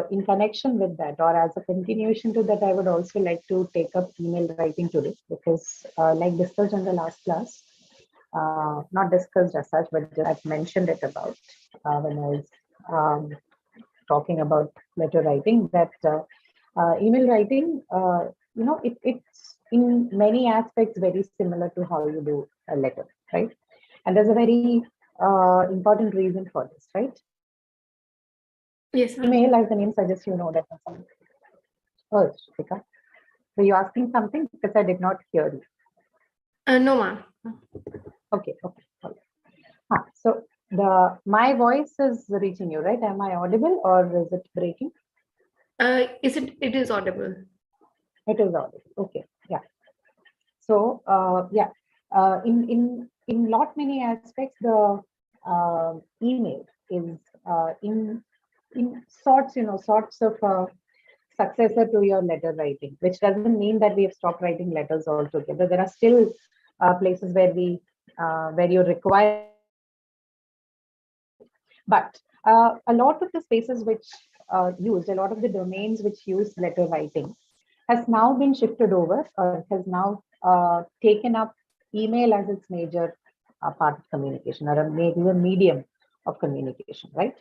in connection with that, or as a continuation to that, I would also like to take up email writing today because, like discussed in the last class, not discussed as such, but just I've mentioned it about when I was talking about letter writing, that email writing, it's in many aspects very similar to how you do a letter, right? And there's a very important reason for this, right? Yes, ma'am. Email, as the name suggests, you know that. Oh, Shika. Were you asking something? Because I did not hear you. No, ma'am. Okay. So my voice is reaching you, right? Am I audible or is it breaking? It is audible. It is audible. Okay. Yeah. So in lot many aspects, the email is in sorts of successor to your letter writing, which doesn't mean that we have stopped writing letters altogether. There are still places where you require, but a lot of the spaces which a lot of the domains which use letter writing has now been shifted over, or has now taken up email as its major part of communication, or a major medium of communication, right?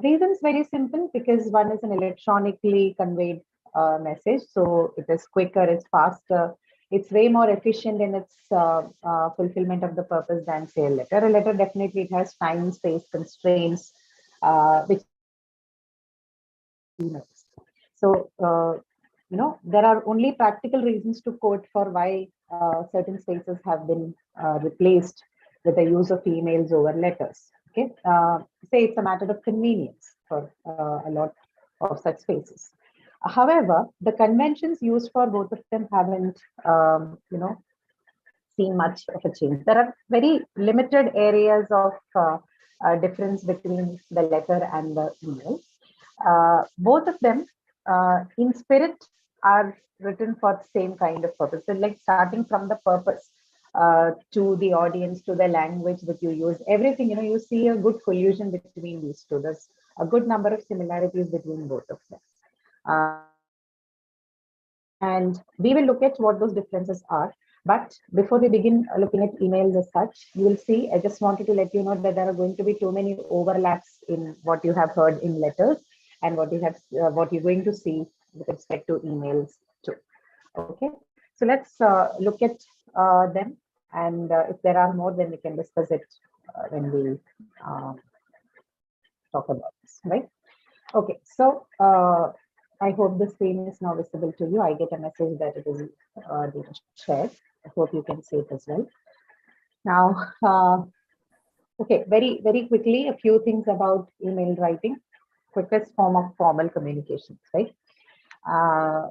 Reasons very simple, because one is an electronically conveyed message, so it is quicker, it's faster, it's way more efficient in its fulfillment of the purpose than say a letter. A letter definitely it has time, space constraints, which so there are only practical reasons to quote for why certain spaces have been replaced with the use of emails over letters. Okay, say it's a matter of convenience for a lot of such spaces. However, the conventions used for both of them haven't, seen much of a change. There are very limited areas of difference between the letter and the email. Both of them, in spirit, are written for the same kind of purpose. So, like starting from the purpose to the audience, to the language that you use, everything, you see a good collusion between these two. There's a good number of similarities between both of them. And we will look at what those differences are. But before we begin looking at emails as such, you will see, I just wanted to let you know that there are going to be too many overlaps in what you have heard in letters and what you're going to see with respect to emails too. Okay, so let's look at them, and if there are more, then we can discuss it when we talk about this, right? Okay, so I hope the screen is now visible to you. I get a message that it is being shared. I hope you can see it as well. Now, okay, very, very quickly, a few things about email writing. Quickest form of formal communications, right?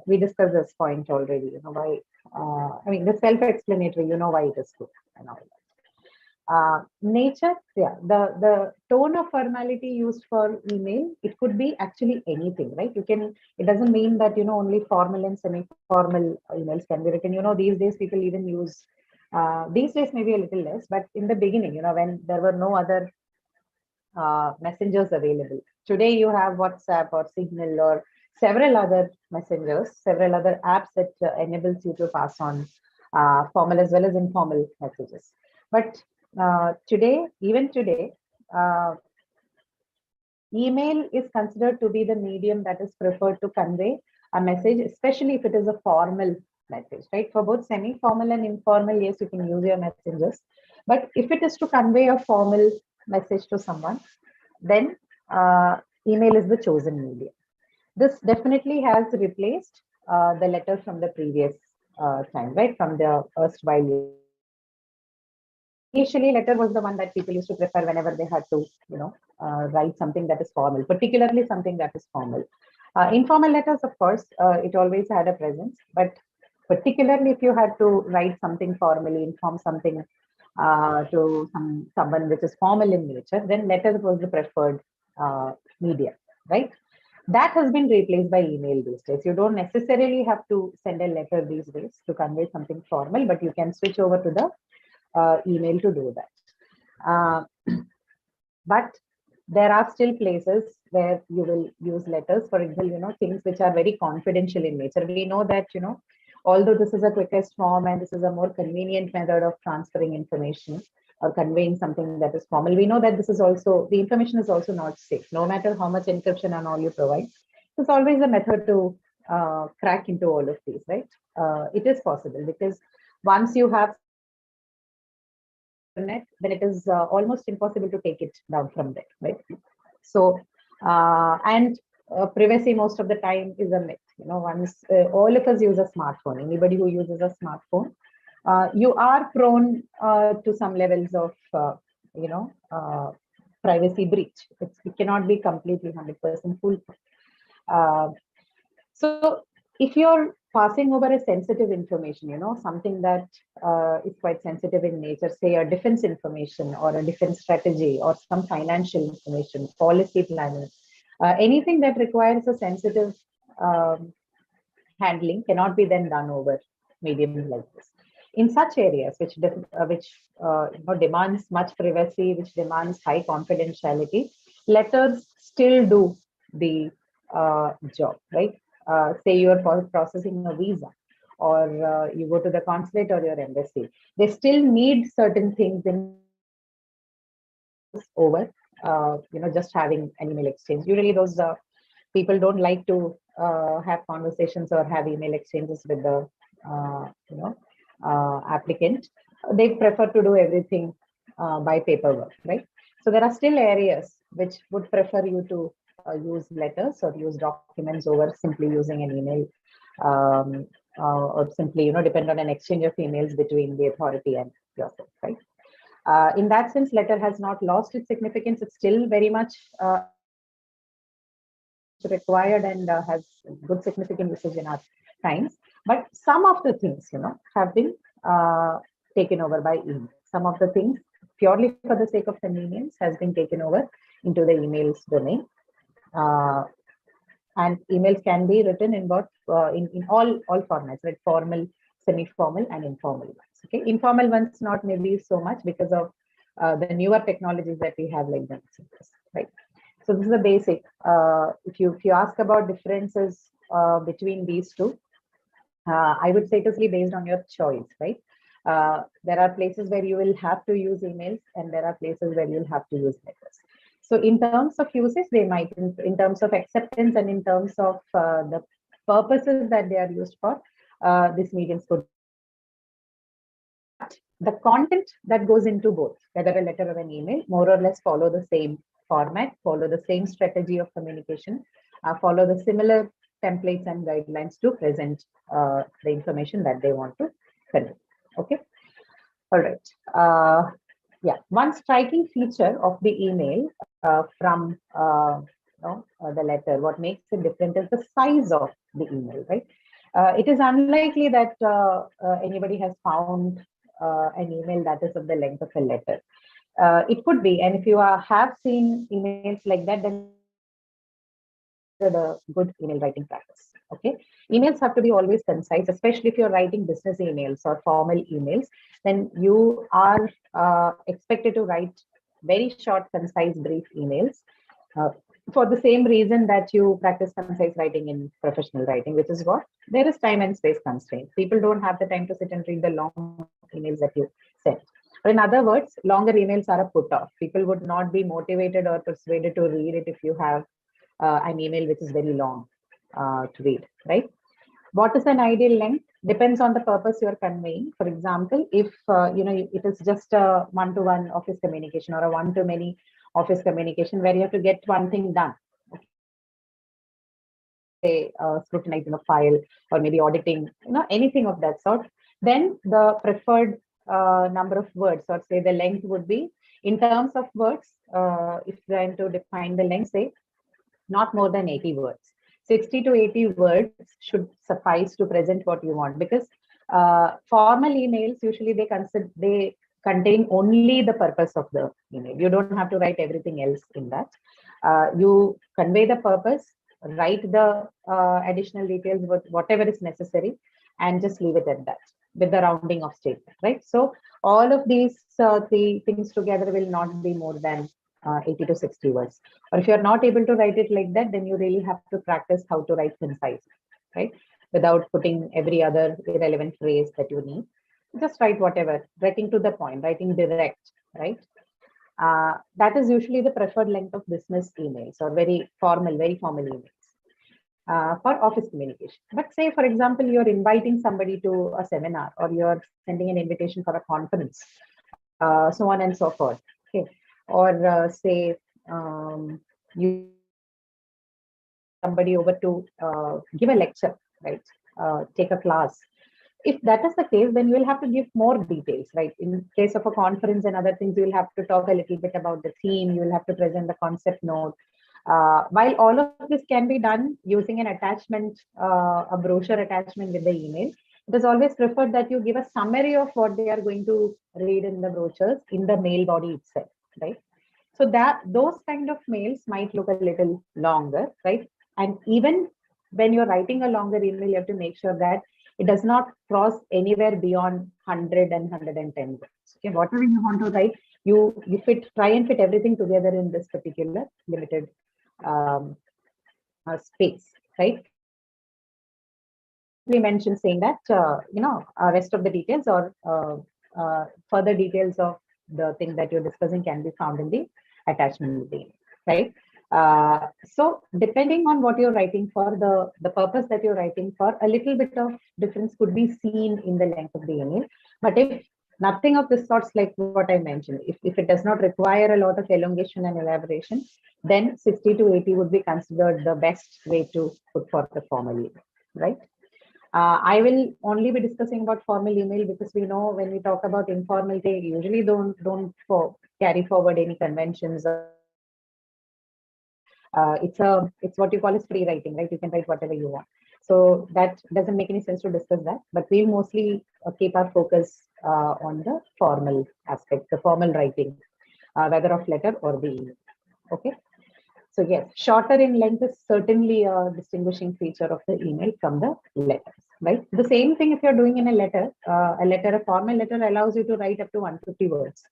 We discussed this point already, why, I mean, the self-explanatory, why it is good and all that. Nature, yeah, the tone of formality used for email, it could be actually anything, right? It doesn't mean that only formal and semi-formal emails can be written. These days people even use, these days maybe a little less, but in the beginning, when there were no other messengers available. Today you have WhatsApp or Signal or several other messengers, several other apps that enables you to pass on formal as well as informal messages. But even today, email is considered to be the medium that is preferred to convey a message, especially if it is a formal message, right? For both semi-formal and informal, yes, you can use your messengers. But if it is to convey a formal message to someone, then email is the chosen medium. This definitely has replaced the letter from the previous time, right? From the erstwhile. Initially, letter was the one that people used to prefer whenever they had to, write something that is formal, particularly something that is formal. Informal letters, of course, it always had a presence, but particularly if you had to write something formally, inform something to someone which is formal in nature, then letter was the preferred media, right? That has been replaced by email these days. You don't necessarily have to send a letter these days to convey something formal, but you can switch over to the email to do that. But there are still places where you will use letters. For example, things which are very confidential in nature. We know that, although this is a quickest form and this is a more convenient method of transferring information or conveying something that is formal, we know that this is also, the information is also not safe. No matter how much encryption and all you provide, there's always a method to crack into all of these, right? It is possible because once you have internet, then it is almost impossible to take it down from there, right? So, and privacy most of the time is a myth. Once all of us use a smartphone, anybody who uses a smartphone, you are prone to some levels of, privacy breach. It cannot be completely 100% foolproof. So if you're passing over a sensitive information, something that is quite sensitive in nature, say a defense information or a defense strategy or some financial information, policy planning, anything that requires a sensitive handling cannot be then done over mediums like this. In such areas which demands much privacy, which demands high confidentiality, letters still do the job, right? Say you are processing a visa, or you go to the consulate or your embassy, they still need certain things in over, just having an email exchange. Usually those people don't like to have conversations or have email exchanges with the, applicant. They prefer to do everything by paperwork, right? So there are still areas which would prefer you to use letters or use documents over simply using an email, or simply, depend on an exchange of emails between the authority and yourself, right? In that sense, letter has not lost its significance. It's still very much required and has good significant usage in our times. But some of the things, have been taken over by email. Some of the things, purely for the sake of convenience, has been taken over into the emails domain. And emails can be written in what in all formats, right? Formal, semi-formal, and informal ones. Okay, informal ones not maybe so much because of the newer technologies that we have, like the messages, right? So this is the basic. If you ask about differences between these two, I would say it is based on your choice, right? There are places where you will have to use emails, and there are places where you'll have to use letters. So in terms of uses, they might, in terms of acceptance and in terms of the purposes that they are used for, these mediums could. The content that goes into both, whether a letter or an email, more or less follow the same format, follow the same strategy of communication, follow the similar templates and guidelines to present the information that they want to convey. Okay. All right. Yeah, one striking feature of the email from the letter, what makes it different is the size of the email, right? It is unlikely that anybody has found an email that is of the length of a letter. It could be, and if you have seen emails like that, then the good email writing practice. Okay, emails have to be always concise, especially if you're writing business emails or formal emails. Then you are expected to write very short, concise, brief emails for the same reason that you practice concise writing in professional writing, which is what there is time and space constraint. People don't have the time to sit and read the long emails that you send. But in other words, longer emails are a put off. People would not be motivated or persuaded to read it if you have an email which is very long to read, right? What is an ideal length? Depends on the purpose you are conveying. For example, if it is just a one-to-one office communication or a one-to-many office communication where you have to get one thing done, say scrutinizing a file or maybe auditing, anything of that sort, then the preferred number of words, or say the length, would be in terms of words. If you're trying to define the length, say not more than 80 words. 60 to 80 words should suffice to present what you want, because formal emails usually they contain only the purpose of the email. You don't have to write everything else in that. You convey the purpose, write the additional details, whatever is necessary, and just leave it at that with the rounding of statement, right? So all of these three things together will not be more than 80 to 60 words. Or if you're not able to write it like that, then you really have to practice how to write concise, right? Without putting every other irrelevant phrase that you need. Just write whatever, writing to the point, writing direct, right? That is usually the preferred length of business emails or very formal emails for office communication. But say, for example, you're inviting somebody to a seminar or you're sending an invitation for a conference, so on and so forth. Okay. Or say you somebody over to give a lecture, right? Take a class. If that is the case, then you will have to give more details, right? In case of a conference and other things, you will have to talk a little bit about the theme. You will have to present the concept note. While all of this can be done using an attachment, a brochure attachment with the email, it is always preferred that you give a summary of what they are going to read in the brochures in the mail body itself, right? So that those kind of mails might look a little longer, right? And even when you're writing a longer email, you have to make sure that it does not cross anywhere beyond 100 and 110 words. Okay, whatever you want to write, you try and fit everything together in this particular limited space, right? We mentioned saying that rest of the details or further details of the thing that you're discussing can be found in the attachment link, right? So depending on what you're writing for, the purpose that you're writing for, a little bit of difference could be seen in the length of the email. But if nothing of this sorts like what I mentioned, if it does not require a lot of elongation and elaboration, then 60 to 80 would be considered the best way to put for the formal email, right? I will only be discussing about formal email because we know when we talk about informal, they usually don't carry forward any conventions. It's what you call as free writing, right? You can write whatever you want. So that doesn't make any sense to discuss that. But we'll mostly keep our focus on the formal aspect, the formal writing, whether of letter or the email. Okay. So yes, shorter in length is certainly a distinguishing feature of the email from the letters, right? The same thing if you're doing in a letter, a formal letter allows you to write up to 150 words,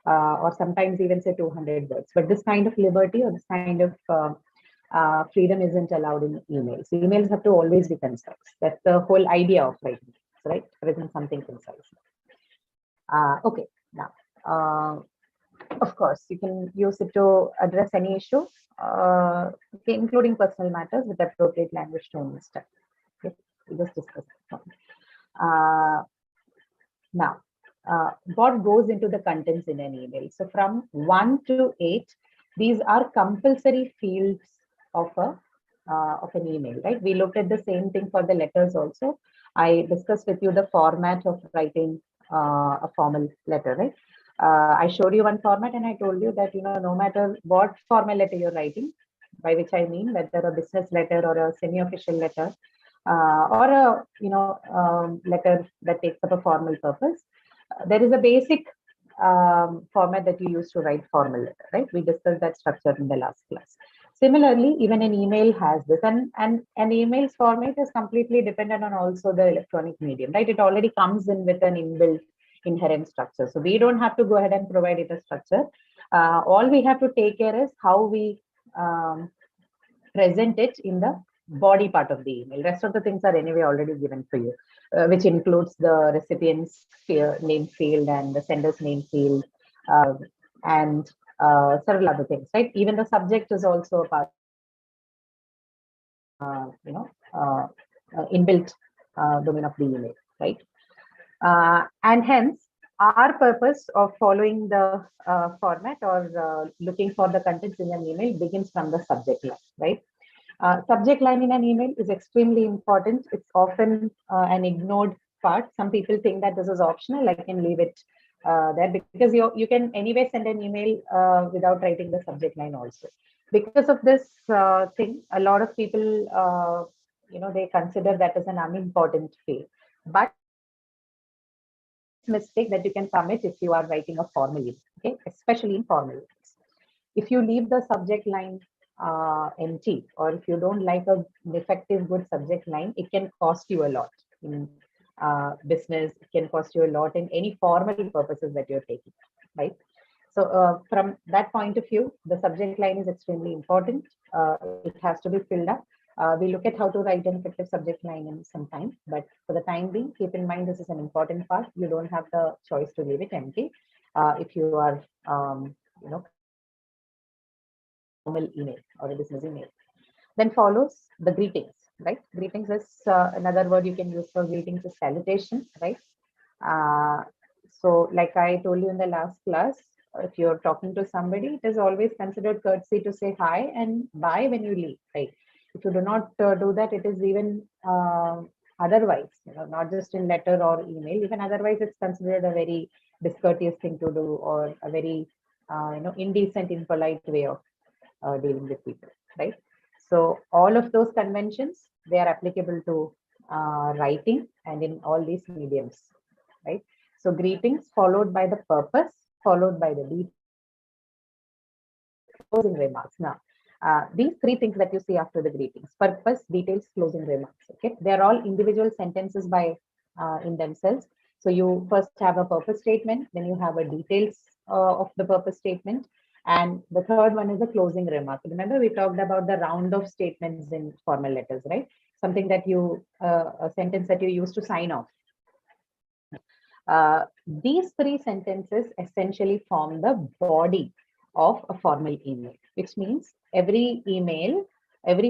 or sometimes even say 200 words. But this kind of liberty or this kind of freedom isn't allowed in emails. Emails have to always be concise. That's the whole idea of writing, right? Present something concise. Okay, now. Of course, you can use it to address any issue, okay, including personal matters with appropriate language, tone, and style. Okay, we just discussed that. Now, what goes into the contents in an email? So from 1 to 8, these are compulsory fields of an email, right? We looked at the same thing for the letters also. I discussed with you the format of writing a formal letter, right? I showed you one format and I told you that, no matter what formal letter you're writing, by which I mean whether a business letter or a semi-official letter or a, letter that takes up a formal purpose, there is a basic format that you use to write formal letter, right? We discussed that structure in the last class. Similarly, even an email has this, and an email's format is completely dependent on also the electronic medium, right? It already comes in with an inbuilt inherent structure. So we don't have to go ahead and provide it a structure. All we have to take care is how we present it in the body part of the email. Rest of the things are anyway already given for you, which includes the recipient's name field and the sender's name field and several other things, right? Even the subject is also a part, inbuilt domain of the email, right? And hence, our purpose of following the format or looking for the contents in an email begins from the subject line, right? Subject line in an email is extremely important. It's often an ignored part. Some people think that this is optional. I can leave it there because you can anyway send an email without writing the subject line also. Because of this thing, a lot of people, they consider that as an unimportant field. But mistake that you can commit if you are writing a formal email, okay, especially in formal emails. If you leave the subject line empty, or if you don't like an effective good subject line, it can cost you a lot in business. It can cost you a lot in any formal purposes that you're taking, right? So from that point of view, the subject line is extremely important. It has to be filled up. We look at how to write an effective subject line in some time, but for the time being, keep in mind this is an important part. You don't have the choice to leave it empty if you are, formal email or a business email. Then follows the greetings, right? Greetings is another word you can use for greetings is salutation, right? Uh, so like I told you in the last class, if you're talking to somebody, it is always considered courtesy to say hi and bye when you leave, right? If you do not do that, it is even otherwise, not just in letter or email, even otherwise it's considered a very discourteous thing to do or a very, indecent, impolite way of dealing with people, right? So all of those conventions, they are applicable to writing and in all these mediums, right? So greetings followed by the purpose, followed by the closing remarks. Now, these three things that you see after the greetings: purpose, details, closing remarks. Okay, they are all individual sentences by in themselves. So you first have a purpose statement, then you have a details of the purpose statement, and the third one is the closing remark. Remember, we talked about the round of statements in formal letters, right? Something that you, a sentence that you use to sign off. These three sentences essentially form the body of a formal email, which means every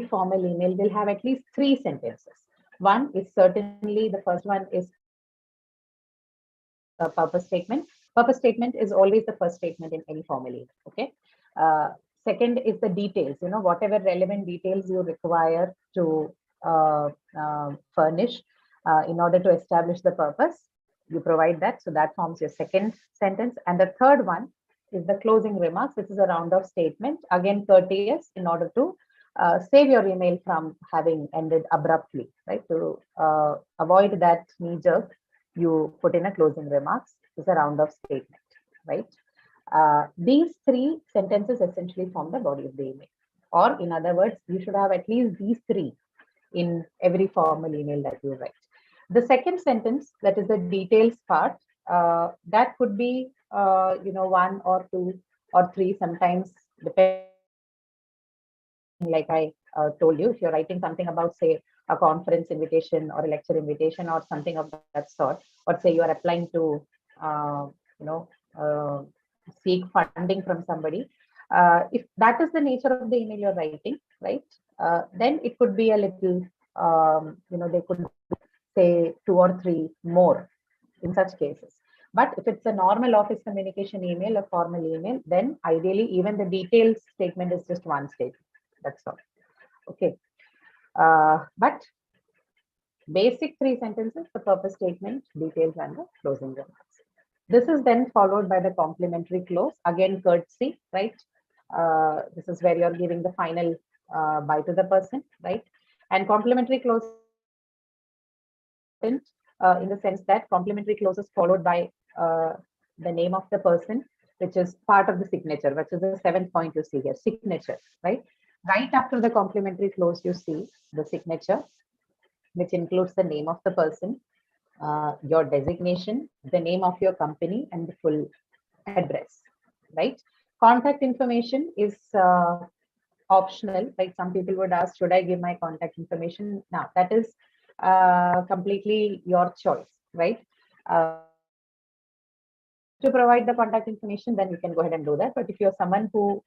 formal email will have at least three sentences. One is certainly, the first one is a purpose statement. Purpose statement is always the first statement in any formal email, okay? Second is the details, whatever relevant details you require to furnish in order to establish the purpose. You provide that, so that forms your second sentence. And the third one is the closing remarks. This is a round of statement, again courteous, in order to save your email from having ended abruptly, right? To avoid that knee jerk, you put in a closing remarks. It's a round of statement, right? These three sentences essentially form the body of the email. Or in other words, you should have at least these three in every formal email that you write. The second sentence, that is the details part, that could be, one or two or three, sometimes depending, like I told you, if you're writing something about, say, a conference invitation or a lecture invitation or something of that sort, or say you are applying to, seek funding from somebody, if that is the nature of the email you're writing, right, then it could be a little, they could say two or three more in such cases. But if it's a normal office communication email, a formal email, then ideally even the details statement is just one statement. That's all. Okay. But basic three sentences: the purpose statement, details, and the closing remarks. This is then followed by the complimentary close, again courtesy, right? This is where you're giving the final bye to the person, right? And complimentary close in the sense that complimentary close is followed by the name of the person, which is part of the signature, which is the seventh point you see here, signature, right? Right after the complimentary close, you see the signature, which includes the name of the person, your designation, the name of your company, and the full address, right? Contact information is optional. Like some people would ask, should I give my contact information? Now, that is completely your choice, right? To provide the contact information, then you can go ahead and do that. But if you're someone who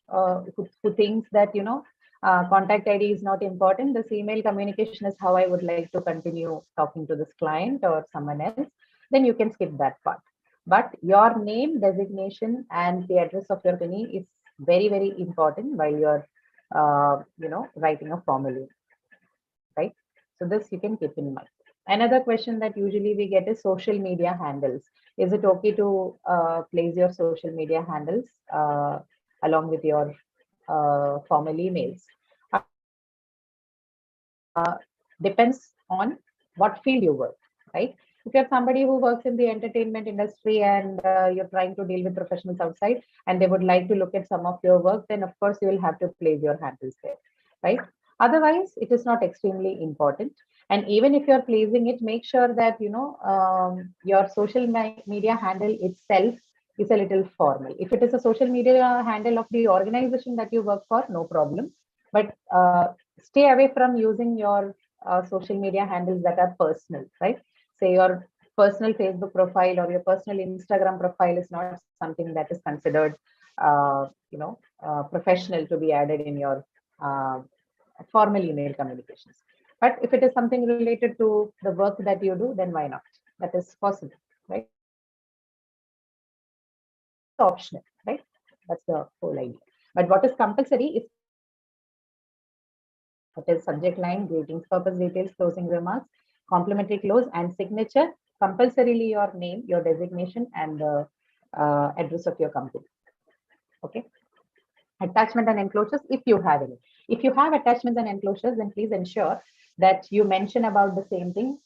thinks that, contact ID is not important, this email communication is how I would like to continue talking to this client or someone else, then you can skip that part. But your name, designation, and the address of your company is very, very important while you're, writing a formal email, right? So this you can keep in mind. Another question that usually we get is social media handles. Is it okay to place your social media handles along with your formal emails? Depends on what field you work, right? If you're somebody who works in the entertainment industry and you're trying to deal with professionals outside and they would like to look at some of your work, then of course you will have to place your handles there, right? Otherwise, it is not extremely important. And even if you're placing it, make sure that, your social media handle itself is a little formal. If it is a social media handle of the organization that you work for, no problem. But stay away from using your social media handles that are personal, right? Say your personal Facebook profile or your personal Instagram profile is not something that is considered, professional to be added in your formal email communications. But if it is something related to the work that you do, then why not? That is possible, right? Optional, right? That's the whole idea. But what is compulsory is that is subject line, greetings, purpose, details, closing remarks, complimentary close, and signature. Compulsorily your name, your designation, and the address of your company. Okay. Attachment and enclosures, if you have any. If you have attachments and enclosures, then please ensure that you mention about the same thing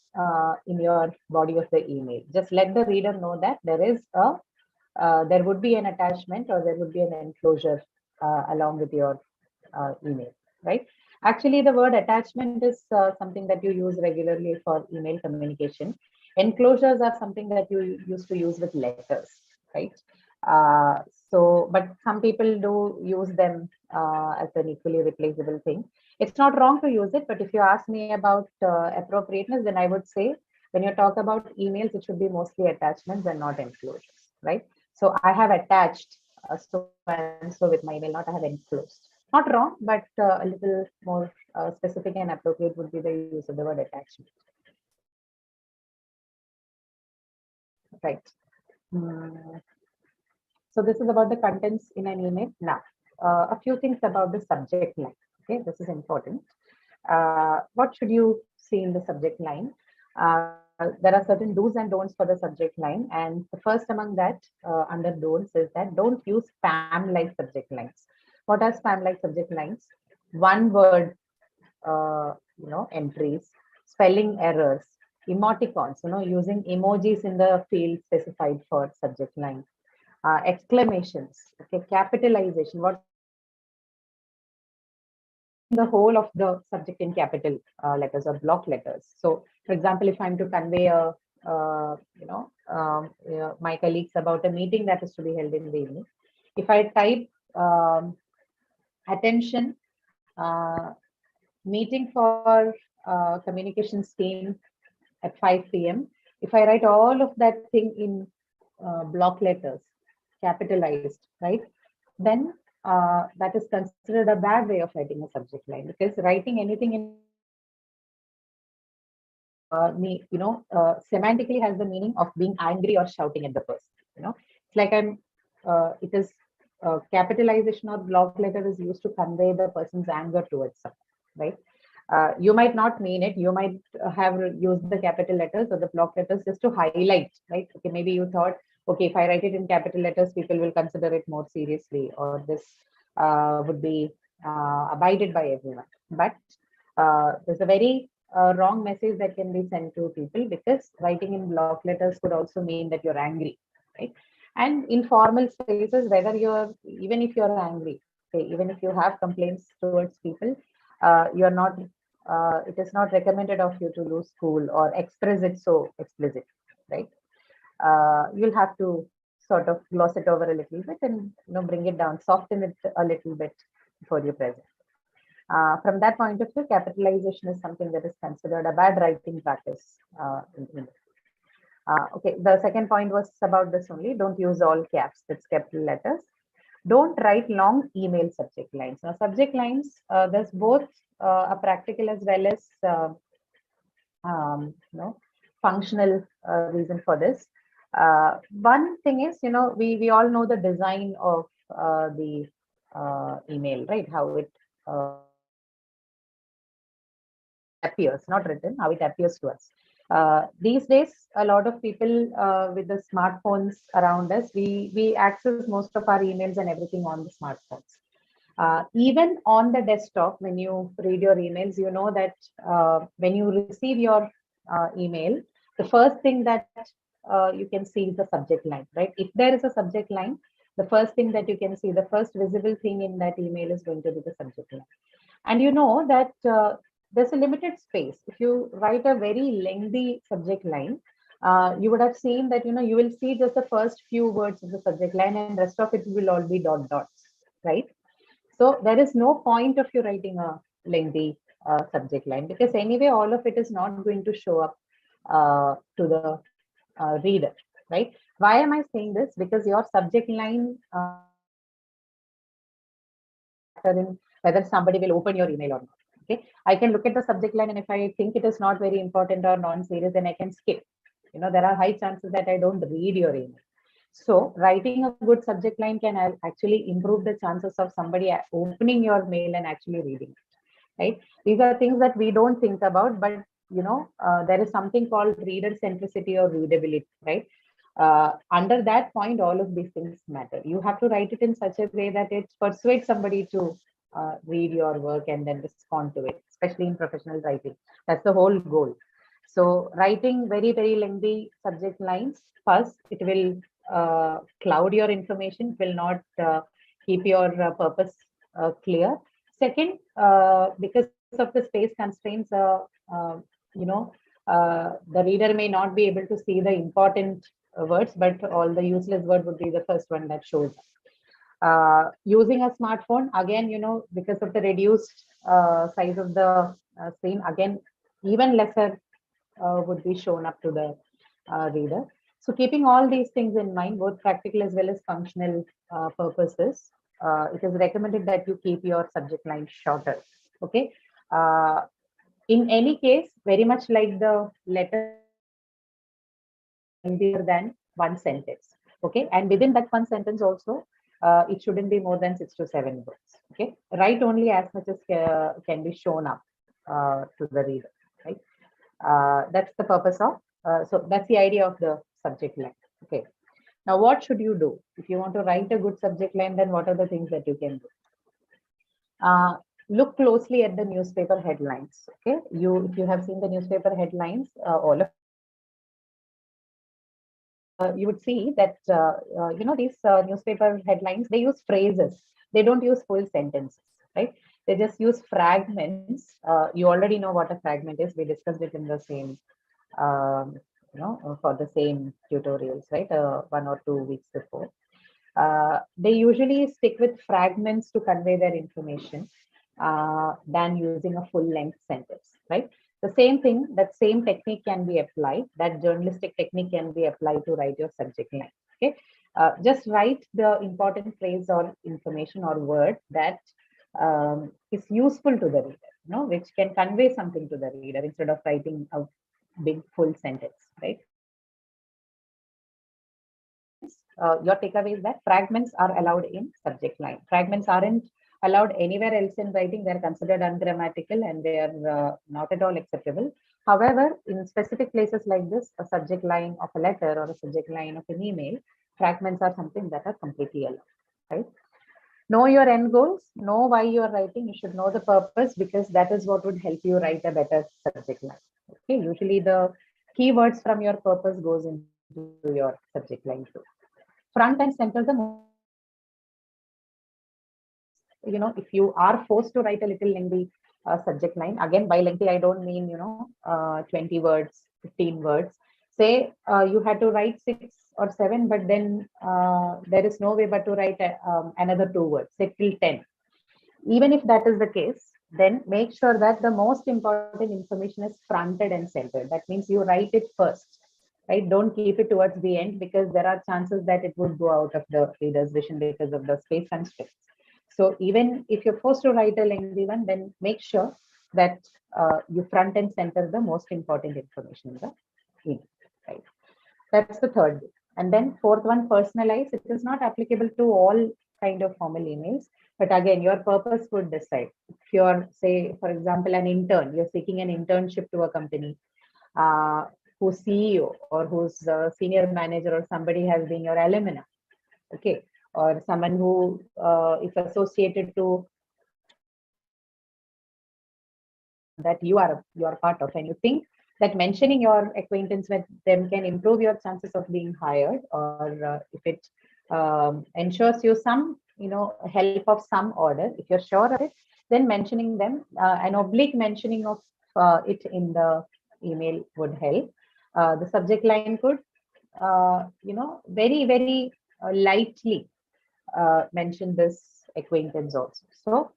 in your body of the email. Just let the reader know that there would be an attachment or there would be an enclosure along with your email, right? Actually, the word attachment is something that you use regularly for email communication. Enclosures are something that you used to use with letters, right? Uh, but some people do use them as an equally replaceable thing. It's not wrong to use it, but if you ask me about appropriateness, then I would say when you talk about emails, it should be mostly attachments and not enclosures, right? So I have attached so and so with my email, not I have enclosed. Not wrong, but a little more specific and appropriate would be the use of the word attachment. Right. So this is about the contents in an email. Now, a few things about the subject line. Okay, this is important. What should you see in the subject line? There are certain do's and don'ts for the subject line, and the first among that under don'ts is that don't use spam-like subject lines. What are spam-like subject lines? One word, entries, spelling errors, emoticons, using emojis in the field specified for subject line, exclamations, okay, capitalization, what the whole of the subject in capital letters or block letters. So, for example, if I'm to convey my colleagues about a meeting that is to be held in the evening, if I type attention, meeting for communications team at 5 p.m. If I write all of that thing in block letters, capitalized, right, then that is considered a bad way of writing a subject line, because writing anything in semantically has the meaning of being angry or shouting at the person. It's like it is capitalization or block letter is used to convey the person's anger towards someone, right? You might not mean it. You might have used the capital letters or the block letters just to highlight, right? Okay, maybe you thought, okay, if I write it in capital letters, people will consider it more seriously, or this would be abided by everyone. But there's a very wrong message that can be sent to people, because writing in block letters could also mean that you're angry, right? And in formal spaces, whether even if you're angry, okay, even if you have complaints towards people, you're not. It is not recommended of you to use school or express it so explicit, right? You'll have to sort of gloss it over a little bit and bring it down, soften it a little bit before you present. From that point of view, capitalization is something that is considered a bad writing practice in English. Okay, the second point was about this only. Don't use all caps, that's capital letters. Don't write long email subject lines. Now, subject lines, there's both a practical as well as functional reason for this. One thing is, we all know the design of the email, right? How it appears, not written, how it appears to us. These days, a lot of people with the smartphones around us, we access most of our emails and everything on the smartphones. Even on the desktop, when you read your emails, you know that when you receive your email, the first thing that you can see is the subject line, right? If there is a subject line, the first thing that you can see, the first visible thing in that email is going to be the subject line. And you know that there's a limited space. If you write a very lengthy subject line, you would have seen that, you will see just the first few words of the subject line and rest of it will all be dot dots, right? So there is no point of you writing a lengthy subject line, because anyway, all of it is not going to show up to the reader, right? Why am I saying this? Because your subject line in whether somebody will open your email or not. Okay, I can look at the subject line, and if I think it is not very important or non-serious, then I can skip. There are high chances that I don't read your email. So writing a good subject line can actually improve the chances of somebody opening your mail and actually reading it, right? These are things that we don't think about, but there is something called reader centricity or readability, right? Under that point, all of these things matter. You have to write it in such a way that it persuades somebody to read your work and then respond to it, especially in professional writing. That's the whole goal. So writing very, very lengthy subject lines, first, it will cloud your information, it will not keep your purpose clear. Second, because of the space constraints, the reader may not be able to see the important words, but all the useless word would be the first one that shows up. Using a smartphone, again, because of the reduced size of the screen, again, even lesser would be shown up to the reader. So keeping all these things in mind, both practical as well as functional purposes, it is recommended that you keep your subject line shorter. Okay. In any case, very much like the letter, lengthier than one sentence. Okay. And within that one sentence also, it shouldn't be more than 6 to 7 words. Okay. Write only as much as can be shown up to the reader. Right. That's the purpose of, so that's the idea of the subject line. Okay. Now, what should you do? If you want to write a good subject line, then what are the things that you can do? Look closely at the newspaper headlines. Okay. If you have seen the newspaper headlines, all of you would see that these newspaper headlines, they use phrases, they don't use full sentences, right? They just use fragments. You already know what a fragment is. We discussed it in the same for the same tutorials, right? 1 or 2 weeks before. They usually stick with fragments to convey their information than using a full length sentence, right? The same thing, that same technique can be applied, that journalistic technique can be applied to write your subject line. Okay. Just write the important phrase or information or word that is useful to the reader, which can convey something to the reader instead of writing a big full sentence, right? Your takeaway is that fragments are allowed in subject line. Fragments aren't allowed anywhere else in writing. They're considered ungrammatical and they are not at all acceptable. However, in specific places like this, a subject line of a letter or a subject line of an email, fragments are something that are completely allowed, right? Know your end goals, know why you are writing. You should know the purpose, because that is what would help you write a better subject line. Okay, usually the keywords from your purpose goes into your subject line too. Front and center the most, if you are forced to write a little lengthy subject line, again, by lengthy, I don't mean, 20 words, 15 words. Say you had to write 6 or 7, but then there is no way but to write another 2 words, say till 10. Even if that is the case, then make sure that the most important information is fronted and centered. That means you write it first, right? Don't keep it towards the end, because there are chances that it would go out of the reader's vision because of the space constraints. So even if you're forced to write a lengthy one, then make sure that you front and center the most important information in the email, right? That's the third bit. And then fourth one, personalize. It is not applicable to all kind of formal emails, but again, your purpose would decide. If you're, say, for example, an intern, you're seeking an internship to a company, whose CEO or whose senior manager or somebody has been your alumna, okay, or someone who is associated to that you are part of, and you think that mentioning your acquaintance with them can improve your chances of being hired, or if it ensures you some help of some order, if you're sure of it, then mentioning them, an oblique mentioning of it in the email would help. The subject line could, very, very lightly mention this acquaintance also. So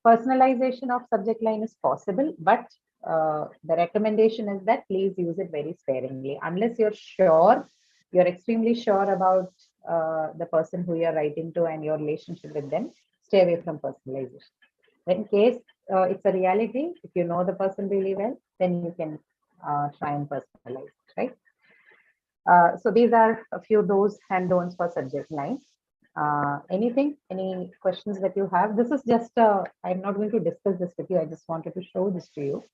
personalization of subject line is possible, but the recommendation is that please use it very sparingly. Unless you're sure, you're extremely sure about the person who you're writing to and your relationship with them, stay away from personalization. But in case it's a reality, if you know the person really well, then you can try and personalize, right? So these are a few do's and don'ts for subject lines. Any questions that you have? This is just, I'm not going to discuss this with you. I just wanted to show this to you.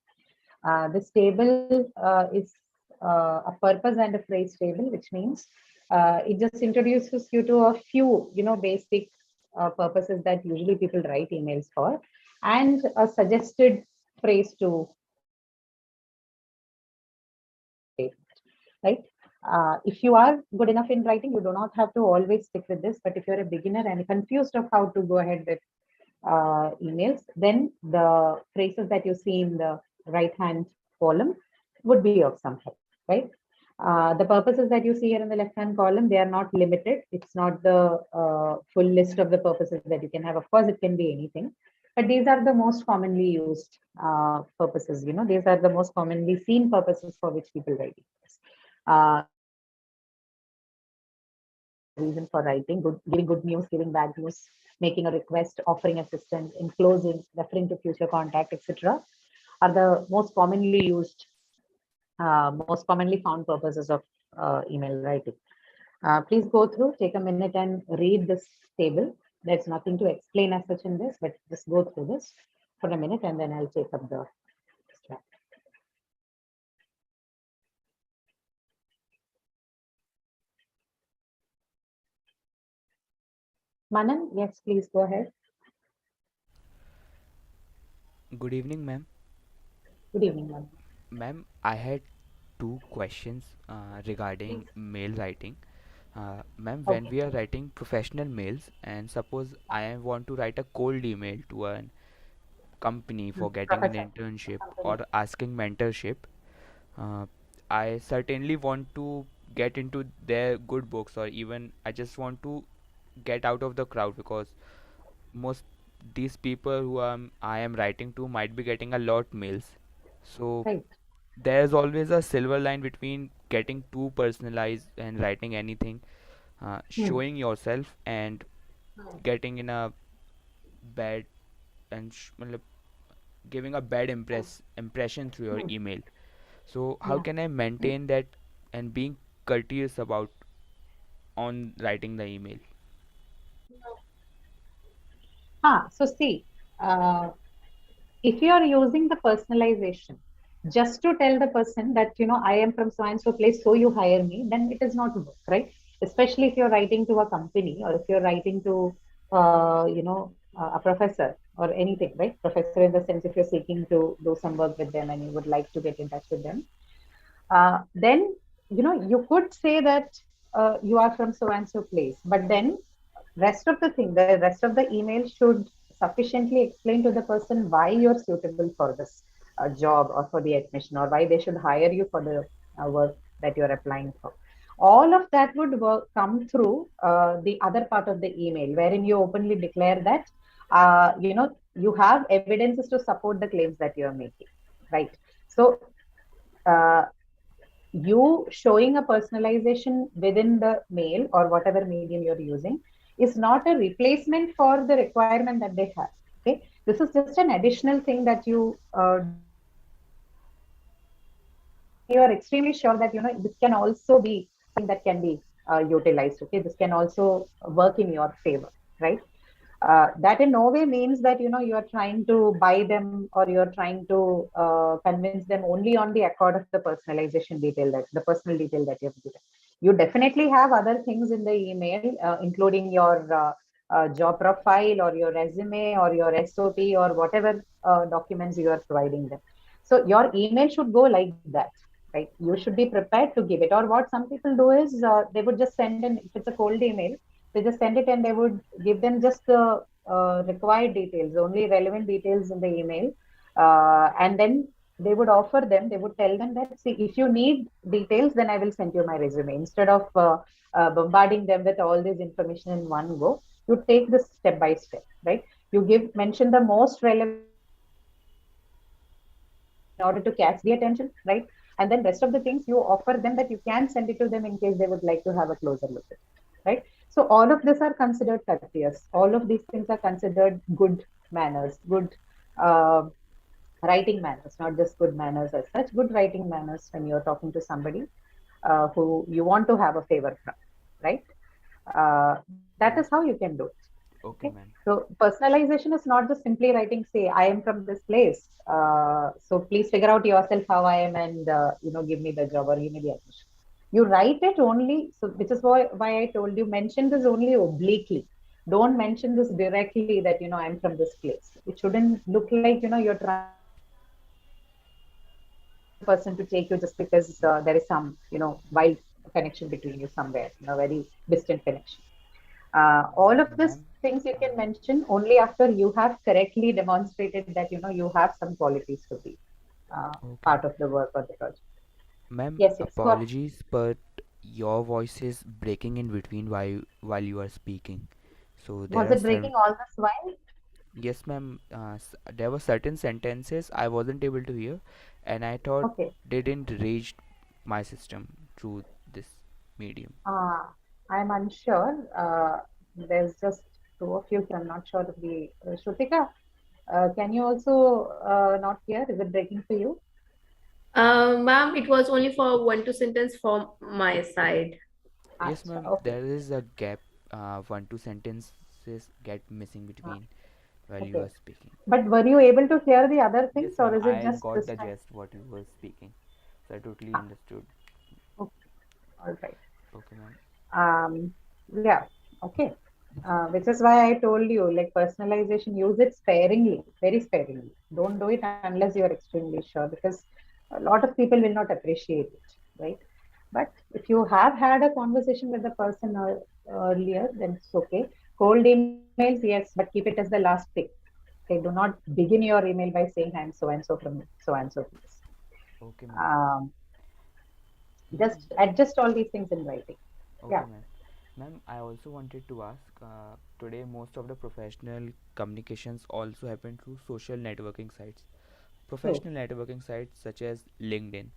This table is a purpose and a phrase table, which means it just introduces you to a few, basic purposes that usually people write emails for, and a suggested phrase to, right? If you are good enough in writing, you do not have to always stick with this. But if you're a beginner and confused of how to go ahead with emails, then the phrases that you see in the right-hand column would be of some help, right? The purposes that you see here in the left-hand column, they are not limited. It's not the full list of the purposes that you can have. Of course, it can be anything. But these are the most commonly used purposes. These are the most commonly seen purposes for which people write emails. Reason for writing, giving good news, giving bad news, making a request, offering assistance, enclosing, referring to future contact, etc., are the most commonly used, most commonly found purposes of email writing. Please go through, take a minute and read this table. There's nothing to explain as such in this, but just go through this for a minute and then I'll take up the slide. Manan, yes, please go ahead. Good evening, ma'am. Good evening, Manan. Ma'am, I had two questions regarding mail writing. Ma'am, when Okay. we are writing professional mails, and suppose I want to write a cold email to a company for getting an Professor. internship or asking mentorship, uh, I certainly want to get into their good books, or even I just want to get out of the crowd, because most these people who I am writing to might be getting a lot mails. So Right. there's always a silver line between getting too personalized and writing anything, Hmm. showing yourself, and getting in a bad and matlab, giving a bad impression through your email. So how Yeah. can I maintain that and being courteous about on writing the email? So see, uh, if you are using the personalization just to tell the person that, I am from so and so place, so you hire me, then it is not work, right? Especially if you're writing to a company or if you're writing to, a professor or anything, right? Professor in the sense if you're seeking to do some work with them and you would like to get in touch with them, then you could say that you are from so and so place, but then the rest of the email should sufficiently explain to the person why you're suitable for this job or for the admission, or why they should hire you for the work that you're applying for. All of that would come through the other part of the email, wherein you openly declare that you have evidences to support the claims that you're making, right? So uh, you showing a personalization within the mail or whatever medium you're using is not a replacement for the requirement that they have. Okay, this is just an additional thing that you when you are extremely sure that this can also be something that can be utilized. Okay, this can also work in your favor, right? That in no way means that you are trying to buy them or you're trying to convince them only on the accord of the personalization detail, that the personal detail that you have given. You definitely have other things in the email, including your job profile or your resume or your SOP or whatever documents you are providing them. So your email should go like that, right? You should be prepared to give it. Or what some people do is they would just send in, if it's a cold email, they just send it and they would give them just the required details, only relevant details in the email, and then they would offer them, they would tell them that, see, if you need details, then I will send you my resume. Instead of bombarding them with all this information in one go, you take this step by step, right? You mention the most relevant in order to catch the attention, right? And then rest of the things you offer them that you can send it to them in case they would like to have a closer look at it, right? So all of this are considered courteous. All of these things are considered good manners, good uh, writing manners, not just good manners as such, good writing manners when you're talking to somebody who you want to have a favor from, right? That is Yeah. how you can do it. Okay. Okay, ma'am. So personalization is not just simply writing, say, I am from this place. So please figure out yourself how I am and, give me the job or give me the admission. You write it only, so which is why I told you, mention this only obliquely. Don't mention this directly that, I'm from this place. It shouldn't look like, you're trying the person to take you just because there is some, wild connection between you somewhere, very distant connection. All of these Ma'am, things you can uh, mention only after you have correctly demonstrated that you have some qualities to be okay. part of the work or the project. Ma'am, Yes, yes. Go ahead. apologies, but your voice is breaking in between while you are speaking. So there Was are it some. breaking all this while? Yes, ma'am. There were certain sentences I wasn't able to hear, and I thought Okay. they didn't reach my system through this medium. Uh, I'm unsure. There's just two of you, so I'm not sure of the Shrutika. Can you also not hear? Is it breaking for you? Ma'am, it was only for one two sentence from my side. Yes, Acha, ma'am. okay. There is a gap. One two sentences get missing Uh, between while you okay. are speaking. But were you able to hear the other things, Yes, or ma'am. is it I just got this the time? gist what you were speaking, so I totally Ah, understood. okay. All right. Okay, ma'am. Yeah, okay. Which is why I told you, like personalization, use it sparingly, very sparingly. Don't do it unless you're extremely sure, because a lot of people will not appreciate it, right? But if you have had a conversation with the person earlier, then it's okay. Cold emails, yes, but keep it as the last thing. Okay, do not begin your email by saying I'm so and so from so and so place. Okay, ma'am. Um, Ma'am, just adjust all these things in writing. okay, Yeah. ma'am. Ma'am, I also wanted to ask. Today, most of the professional communications also happen through social networking sites. True. Professional networking sites such as LinkedIn. Mm.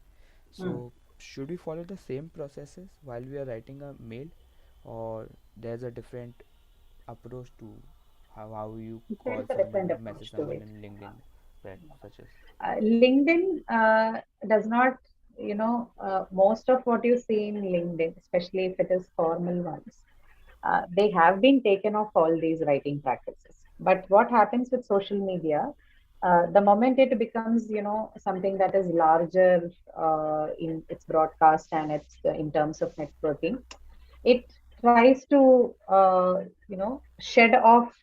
So, should we follow the same processes while we are writing a mail, or there's a different approach to how you There call is a someone different or message approach to someone it. in LinkedIn, right? Such as. LinkedIn does not, most of what you see in LinkedIn, especially if it is formal ones, they have been taken off all these writing practices. But what happens with social media, the moment it becomes, something that is larger in its broadcast and its in terms of networking, it tries to shed off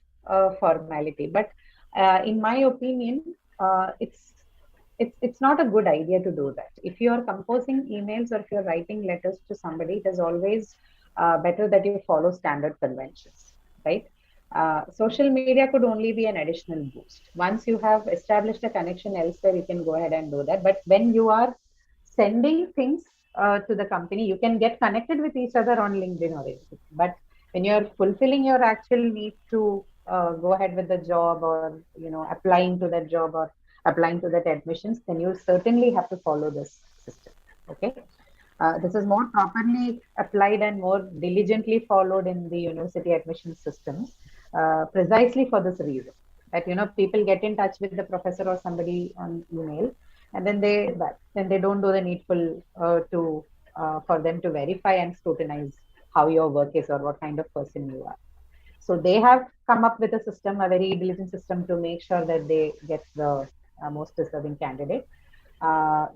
formality. But in my opinion, it's not a good idea to do that. If you are composing emails or if you're writing letters to somebody, it is always better that you follow standard conventions, right? Social media could only be an additional boost. Once you have established a connection elsewhere, you can go ahead and do that. But when you are sending things to the company, you can get connected with each other on LinkedIn or anything. But when you're fulfilling your actual need to go ahead with the job, or applying to that job, or applying to that admissions, then you certainly have to follow this system. Okay. This is more properly applied and more diligently followed in the university admission systems, precisely for this reason, that people get in touch with the professor or somebody on email, and then they don't do the needful for them to verify and scrutinize how your work is or what kind of person you are. So they have come up with a system, a very diligent system, to make sure that they get the most deserving candidate.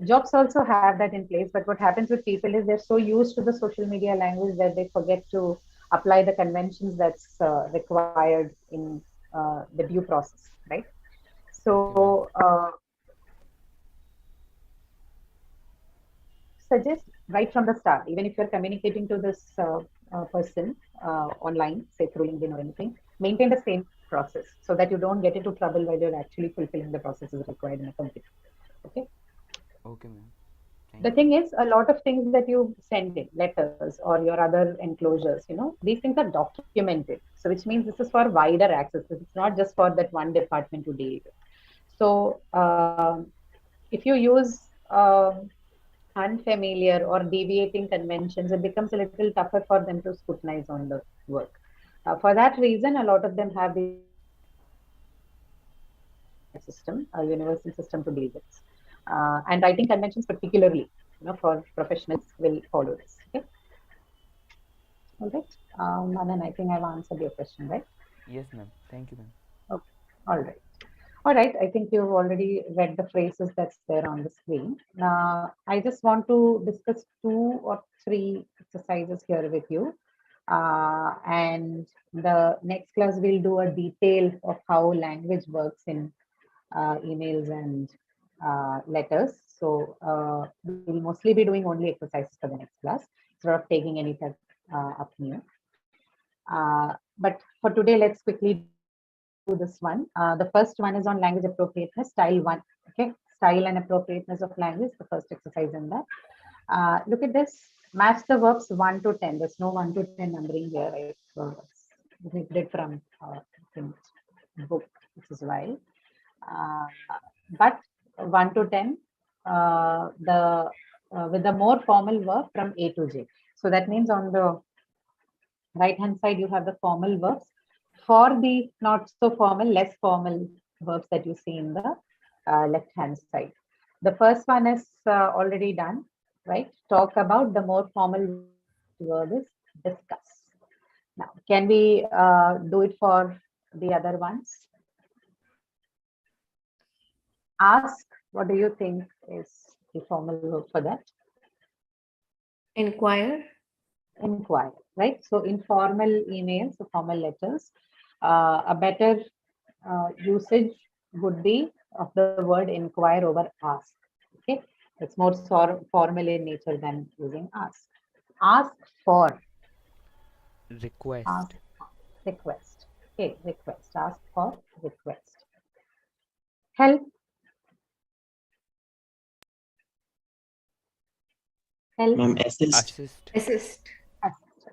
Jobs also have that in place, but what happens with people is they're so used to the social media language that they forget to apply the conventions that's required in the due process, right? Okay, ma'am. So suggest right from the start, even if you're communicating to this person online, say through LinkedIn or anything, maintain the same process so that you don't get into trouble while you're actually fulfilling the processes required in a company. Okay. The thing is, a lot of things that you send in, letters or your other enclosures, these things are documented. So which means this is for wider access. It's not just for that one department to deal with. So if you use unfamiliar or deviating conventions, it becomes a little tougher for them to scrutinize on the work. For that reason, a lot of them have the system, a universal system to deal with. And writing conventions particularly, for professionals will follow this. Okay. All right. Manan, I think I've answered your question, right? Yes, ma'am. Thank you, ma'am. Okay. All right. All right. I think you've already read the phrases that's there on the screen. Now, I just want to discuss 2 or 3 exercises here with you. And the next class we'll do a detail of how language works in emails and letters. So we'll mostly be doing only exercises for the next class instead of taking any type up new. But for today, let's quickly do this one. The first one is on language appropriateness, style 1. Okay, style and appropriateness of language, the first exercise in that. Look at this. Match the verbs 1 to 10. There's no 1 to 10 numbering here. Right? So we did from book, which is why. But 1 to 10, with the more formal verb from A to J. So that means on the right hand side, you have the formal verbs. For the not so formal, less formal verbs that you see in the left hand side. The first one is already done, right? Talk about. The more formal verb is discuss. Now, can we do it for the other ones? Ask, what do you think is the formal verb for that? Inquire. Inquire, right? So informal emails, so formal letters. A better usage would be of the word inquire over ask. Okay, it's more formal in nature than using ask. Ask for. Request. Ask, request. Okay, request. Ask for, request. Help. Help. Ma'am, assist. Assist.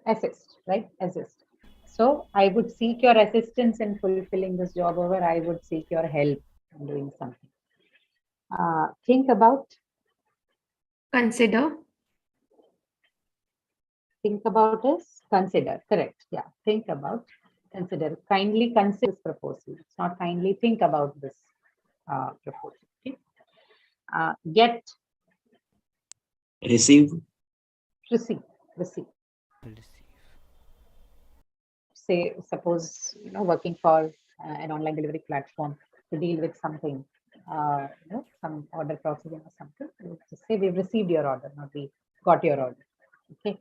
Assist, right? Assist. So I would seek your assistance in fulfilling this job, over I would seek your help in doing something. Think about. Consider. Think about is consider. Correct. Yeah. Think about. Consider. Kindly consider this proposal. It's not kindly think about this proposal. Okay. Get. Receive. Receive. Receive. Receive. Say, suppose, working for an online delivery platform to deal with something, some order processing or something. You just say we've received your order, not we got your order. Okay.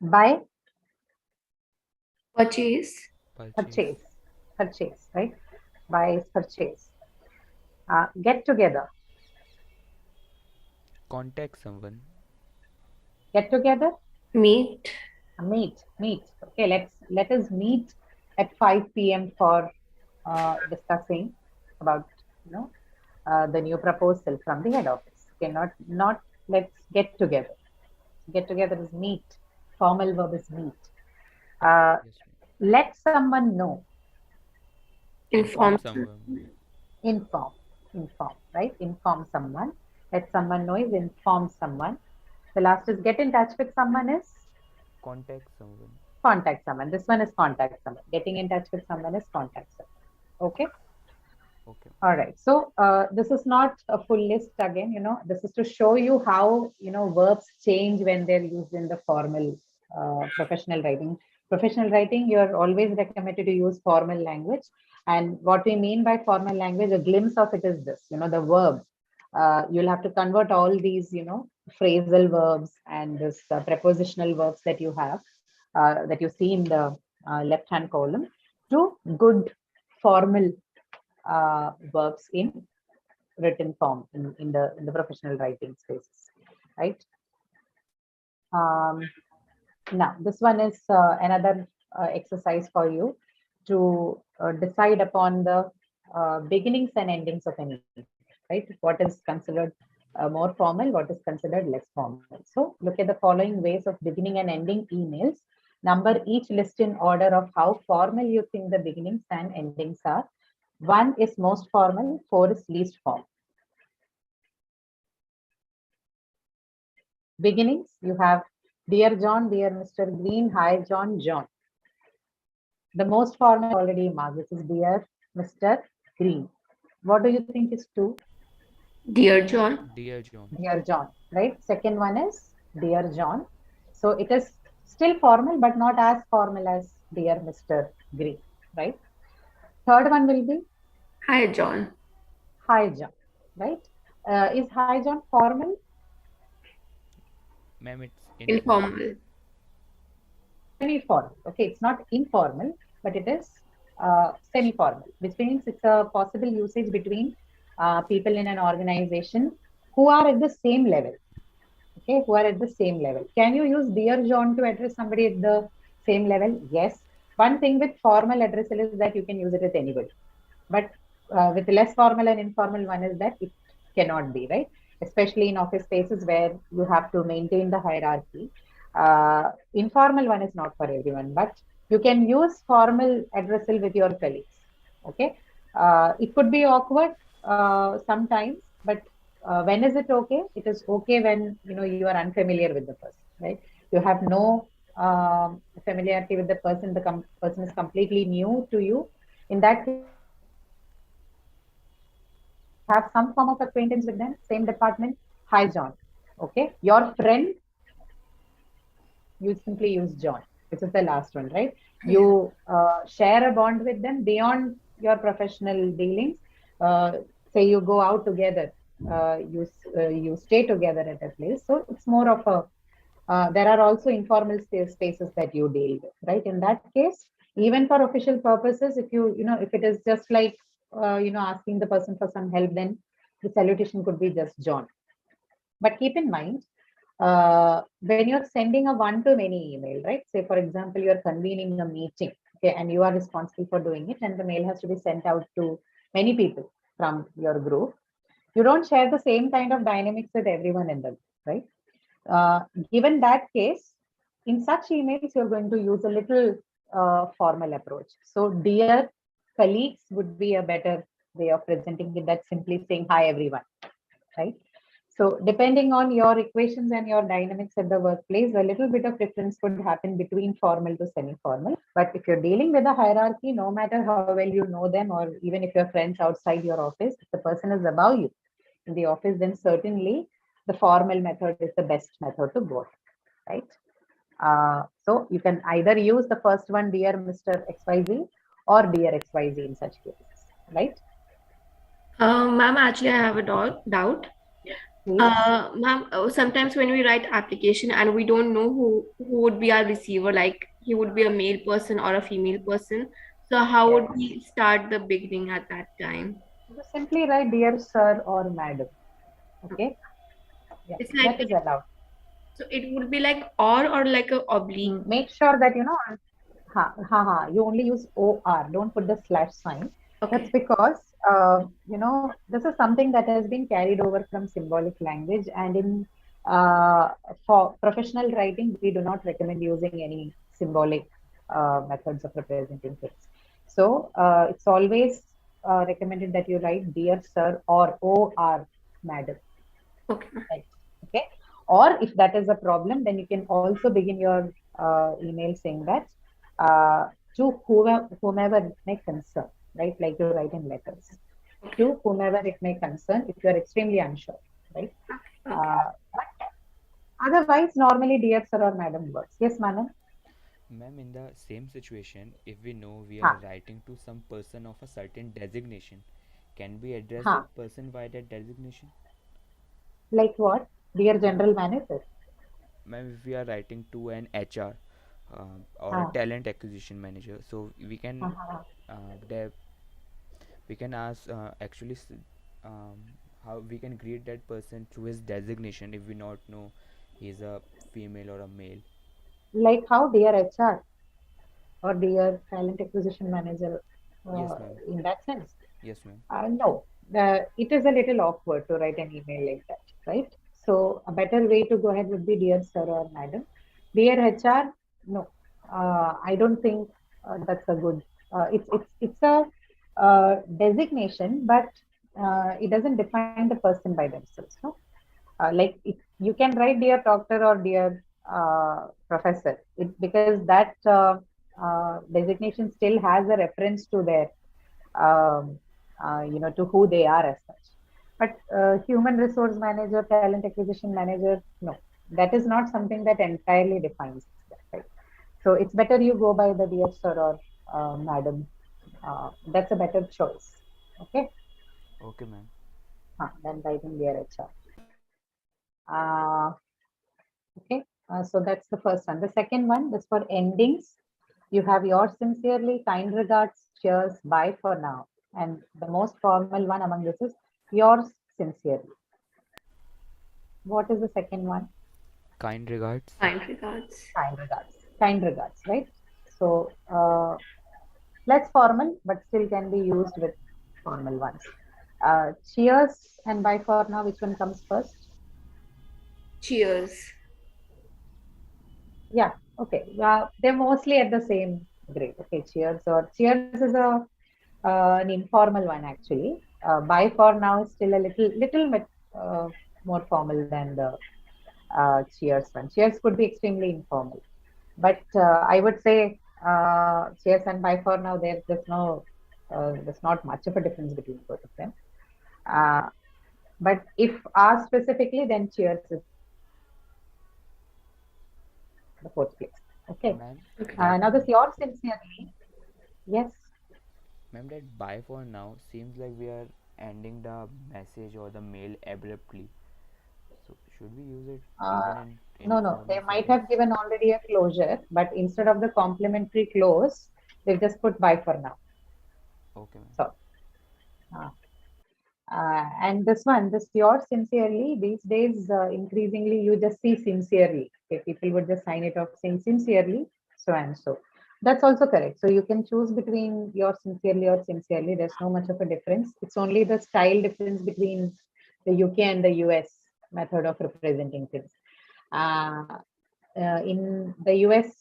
Buy. Purchase. Purchase. Purchase, right? Buy is purchase. Get together. Contact someone. Get together. Meet. Meet. Okay, let us meet at 5 p.m. for discussing about the new proposal from the head office. Okay, not let's get together. Get together is meet. Formal verb is meet. Yes, ma'am. Let someone know. Inform. someone. Inform, right? Inform someone. Let someone know is inform someone. The last is get in touch with someone is Contact someone. contact someone. This one is contact someone. Getting in touch with someone is contact someone. Okay. Okay. All right. So this is not a full list again. This is to show you how verbs change when they're used in the formal professional writing. Professional writing, you're always recommended to use formal language. And what we mean by formal language, a glimpse of it is this. The verb. You'll have to convert all these, phrasal verbs and this prepositional verbs that you have, that you see in the left-hand column, to good formal verbs in written form in the professional writing spaces, right? Now this one is another exercise for you to decide upon the beginnings and endings of any, right? What is considered more formal, what is considered less formal. So look at the following ways of beginning and ending emails. Number each list in order of how formal you think the beginnings and endings are. 1 is most formal, 4 is least formal. Beginnings, you have Dear John, Dear Mr. Green, Hi John, John. The most formal already marked. This is Dear Mr. Green. What do you think is 2? Dear John. Dear John. Dear John, right? Second one is Dear John. So it is still formal, but not as formal as Dear Mr. Green, right? Third one will be Hi, John. Hi John, right? Is Hi John formal? Ma'am, it's Informal. Semi-formal. Okay, it's not informal, but it is semi-formal, which means it's a possible usage between people in an organization who are at the same level. Okay, who are at the same level. Can you use Dear John to address somebody at the same level? Yes. One thing with formal addressal is that you can use it with anybody. But with less formal and informal one is that it cannot be, right? Especially in office spaces where you have to maintain the hierarchy. Informal one is not for everyone, but you can use formal addressal with your colleagues. Okay. It could be awkward sometimes, but when is it okay? It is okay when you are unfamiliar with the person, right? You have no familiarity with the person. The person is completely new to you. In that case, have some form of acquaintance with them, same department. Hi, John. Okay. Your friend, you simply use John, which is the last one, right? You share a bond with them beyond your professional dealings. Say you go out together, you stay together at a place. So it's more of a, there are also informal spaces that you deal with, right? In that case, even for official purposes, if it is just like, asking the person for some help, then the salutation could be just John. But keep in mind, when you're sending a one-to-many email, right? Say, for example, you're convening a meeting, okay, and you are responsible for doing it, and the mail has to be sent out to many people from your group. You don't share the same kind of dynamics with everyone in the group, right? Given that case, in such emails, you're going to use a little formal approach. So, dear colleagues would be a better way of presenting it than simply saying hi, everyone, right? So, depending on your equations and your dynamics at the workplace, a little bit of difference could happen between formal to semi-formal. But if you're dealing with a hierarchy, no matter how well you know them, or even if you're friends outside your office, if the person is above you in the office, then certainly the formal method is the best method to go, right? So you can either use the first one, Dear Mr. XYZ, or Dear XYZ in such cases, right? Ma'am, actually, I have a doubt. Please. Ma'am, sometimes when we write application and we don't know who would be our receiver, like he would be a male person or a female person. So how would Yes. we start the beginning at that time? You simply write Dear Sir or Madam. Okay. Yeah, It's that like, is allowed. so it would be like or like a oblique. Make sure that you only use OR. Don't put the slash sign. That's Okay. because this is something that has been carried over from symbolic language, and in for professional writing, we do not recommend using any symbolic methods of representing things. So it's always recommended that you write Dear Sir or OR Madam. Okay. Right. Okay. Or if that is a problem, then you can also begin your email saying that to whomever it may concern, right? Like you write in letters. To whomever it may concern, if you are extremely unsure, right? Okay. But otherwise, normally, dear sir or madam works. Yes, madam. Ma'am, in the same situation, if we know we are Ha, writing to some person of a certain designation, can we address ha. that person by that designation? Like what? Dear general manager. Ma'am, if we are writing to an HR or a Ha, talent acquisition manager, so ha, ha. there we can ask um, how we can greet that person through his designation if we not know he's a female or a male. Like how dear HR or dear talent acquisition manager Yes, ma'am. in that sense. Yes, ma'am. No, it is a little awkward to write an email like that, right? So a better way to go ahead would be dear sir or madam. Dear HR, no, I don't think that's a good. It's a designation, but it doesn't define the person by themselves. No, like if you can write dear doctor or dear professor, because that designation still has a reference to their um, to who they are as such. But human resource manager, talent acquisition manager, no, that is not something that entirely defines that, right? So it's better you go by the dear sir or madam. That's a better choice. Okay, Okay, ma'am. than writing dear HR. Uh, okay, so that's the first one. The second one is for endings. You have yours sincerely, kind regards, cheers, bye for now. And the most formal one among this is yours sincerely. What is the second one? Kind regards. Kind regards. Kind regards. Kind regards, right? So less formal, but still can be used with formal ones. Cheers and bye for now. Which one comes first? Cheers. Yeah, okay. They're mostly at the same grade. Okay, cheers or cheers is an informal one actually. Bye for now is still a little bit more formal than the cheers one. Cheers could be extremely informal, but I would say cheers and bye for now. There's not much of a difference between both of them. Uh, but if asked specifically, then cheers is the fourth place. Okay. Ma'am, Okay. that Now this yours sincerely. Yes. ma'am, that bye for now seems like we are ending the message or the mail abruptly. So should we use it Uh, even in no. informal They might settings? have given already a closure, but instead of the complimentary close, they've just put bye for now. Okay, ma'am. So, uh, and this yours sincerely, these days, increasingly, you just see sincerely. Okay, people would just sign it off saying sincerely, so and so. That's also correct. So you can choose between your sincerely or sincerely. There's no much of a difference. It's only the style difference between the UK and the US method of representing things. Uh, in the US